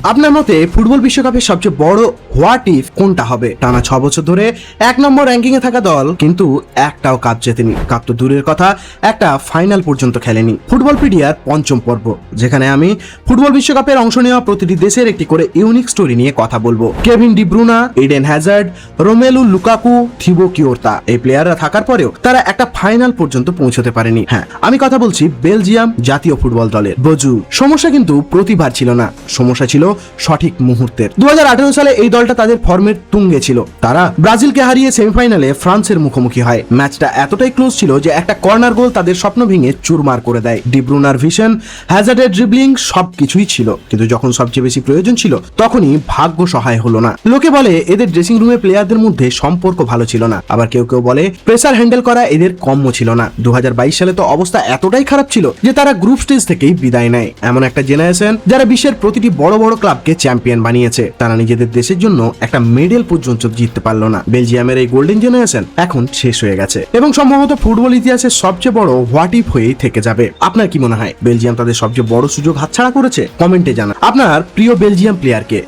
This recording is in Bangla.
আপনার মতে ফুটবল বিশ্বকাপের সবচেয়ে বড় হোয়াট ইফ কোনটা হবে? টানা 6 বছর ধরে 1 নম্বর র্যাঙ্কিং এ থাকা দল কিন্তু একটাও কাপ জেতেনি। কাপ তো দূরের কথা, একটা ফাইনাল পর্যন্ত খেলেনি। ফুটবল পিডিয়ার পঞ্চম পর্ব, যেখানে আমি ফুটবল বিশ্বকাপের অংশ নেওয়া প্রতিটি দেশের একটি করে ইউনিক স্টোরি নিয়ে কথা বলবো। Kevin De Bruyne, Eden Hazard, Romelu Lukaku, Thibaut Courtois, এই প্লেয়াররা থাকার পরেও তারা একটা ফাইনাল পর্যন্ত পৌঁছতে পারেনি। হ্যাঁ, আমি কথা বলছি বেলজিয়াম জাতীয় ফুটবল দলের। বজু সমস্যা কিন্তু প্রতিভার ছিল না, সমস্যা ছিল সঠিক মুহূর্তের। 2018 সালে এই দলটা তাদের ফর্মের তুঙ্গে ছিল। তারা ব্রাজিলকে হারিয়ে সেমিফাইনালে ফ্রান্সের মুখোমুখি হয়। ম্যাচটা এতটাই ক্লোজ ছিল যে একটা কর্নার গোল তাদের স্বপ্ন ভেঙে চুরমার করে দেয়। ডি ব্রুনার ভিশন, হ্যাজার্ডের ড্রিবলিং সবকিছুই ছিল, কিন্তু যখন সবচেয়ে বেশি প্রয়োজন ছিল তখনই ভাগ্য সহায় হলো না। লোকে বলে এদের ড্রেসিং রুমে প্লেয়ারদের মধ্যে সম্পর্ক ভালো ছিল না, আবার কেউ কেউ বলে প্রেসার হ্যান্ডেল করা এদের কম্য ছিল না। 2022 সালে তো অবস্থা এতটাই খারাপ ছিল যে তারা গ্রুপ স্টেজ থেকেই বিদায় নেয়। এমন একটা জেনারেশন যারা বিশ্বের প্রতিটি বড় বড় ক্লাবকে চ্যাম্পিয়ন বানিয়েছে, তারা নিজেদের দেশের জন্য একটা মেডেল পর্যন্ত জিততে পারলো না। বেলজিয়ামের এই গোল্ডেন জেনারেশন এখন শেষ হয়ে গেছে এবং সম্ভবত ফুটবল ইতিহাসের সবচেয়ে বড় হোয়াট ইফ হয়েই থেকে যাবে। আপনার কি মনে হয় বেলজিয়াম তাদের সবচেয়ে বড় সুযোগ হাতছাড়া করেছে? কমেন্টে জানান আপনার প্রিয় বেলজিয়াম প্লেয়ারকে।